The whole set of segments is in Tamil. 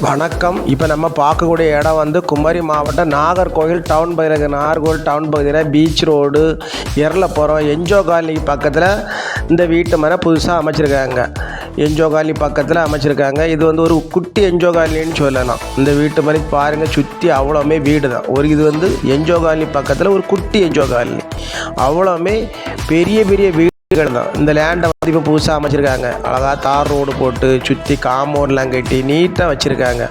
வணக்கம். இப்போ நம்ம பார்க்கக்கூடிய இடம் வந்து குமரி மாவட்டம் நாகர்கோவில் டவுன் பகுதியில் நாகர்கோவில் டவுன் பகுதியில் பீச் ரோடு எர்லப்புறம் என்ஜோ காலனி பக்கத்தில் இந்த வீட்டு மனை புதுசாக அமைச்சிருக்காங்க. என்ஜோ காலனி பக்கத்தில் அமைச்சிருக்காங்க. இது வந்து ஒரு குட்டி என்ஜோ காலனின்னு சொல்லலாம். இந்த வீட்டு மனை பாருங்கள், சுற்றி அவ்வளோமே வீடு தான். இது வந்து என்ஜோ காலனி பக்கத்தில் ஒரு குட்டி என்ஜோ காலனி, அவ்வளோமே பெரிய பெரிய வீடுகள் தான். இந்த லேண்டை வந்து இப்போ புதுசாக அமைச்சிருக்காங்க. அழகாக தார் ரோடு போட்டு சுற்றி காம்பவுண்ட்லாம் கட்டி நீட்டாக வச்சுருக்காங்க.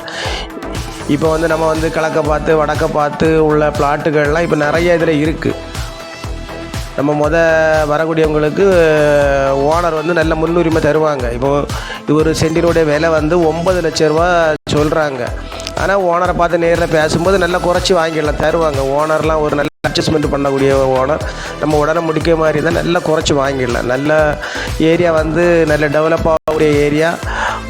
இப்போ வந்து நம்ம வந்து கிழக்க பார்த்து வடக்க பார்த்து உள்ள பிளாட்டுகள்லாம் இப்போ நிறைய இதில் இருக்குது. நம்ம வரக்கூடியவங்களுக்கு ஓனர் வந்து நல்ல முன்னுரிமை தருவாங்க. இப்போது ஒரு சென்டினுடைய விலை வந்து 9 லட்ச ரூபா சொல்கிறாங்க. ஆனால் ஓனரை பார்த்து நேரில் பேசும்போது நல்லா குறைச்சி வாங்கிடலாம், தருவாங்க. ஓனர்லாம் ஒரு நல்ல அட்ஜஸ்ட்மெண்ட் பண்ணக்கூடிய ஓனர். நம்ம உடனே முடிக்கிற மாதிரி தான் நல்லா குறைச்சி வாங்கிடலாம். நல்ல ஏரியா வந்து நல்ல டெவலப் ஆகக்கூடிய ஏரியா,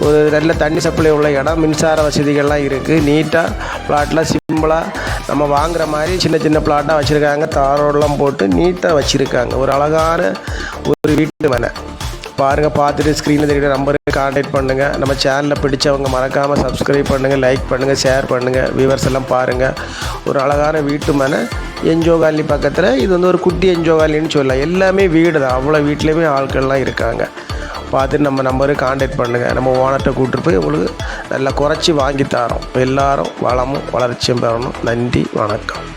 ஒரு நல்ல தண்ணி சப்ளை உள்ள இடம், மின்சார வசதிகள்லாம் இருக்குது. நீட்டாக பிளாட்லாம் சிம்பிளாக நம்ம வாங்குகிற மாதிரி சின்ன சின்ன பிளாட்டாக வச்சுருக்காங்க. தாரோடெலாம் போட்டு நீட்டாக வச்சுருக்காங்க. ஒரு அழகான ஒரு வீட்டு மனை பாருங்கள். பார்த்துட்டு ஸ்க்ரீனில் தெரியுற நம்பருக்கு கான்டாக்ட் பண்ணுங்கள். நம்ம சேனலில் பிடிச்சவங்க மறக்காமல் சப்ஸ்கிரைப் பண்ணுங்கள், லைக் பண்ணுங்கள், ஷேர் பண்ணுங்கள். வியூவர்ஸ் எல்லாம் பாருங்கள். ஒரு அழகான வீட்டு மனை என்ஜோ காலனி பக்கத்தில். இது வந்து ஒரு குட்டி என்ஜோ காலனின்னு சொல்லலாம். எல்லாமே வீடு தான். அவ்வளோ வீட்லேயுமே ஆட்கள்லாம் இருக்காங்க. பார்த்துட்டு நம்ம நம்பருக்கு கான்டாக்ட் பண்ணுங்கள். நம்ம ஓனர்கிட்ட கூப்பிட்டு போய் உங்களுக்கு நல்லா குறைச்சி வாங்கி தரோம். எல்லோரும் வளமும் வளர்ச்சியும் பெறணும். நன்றி, வணக்கம்.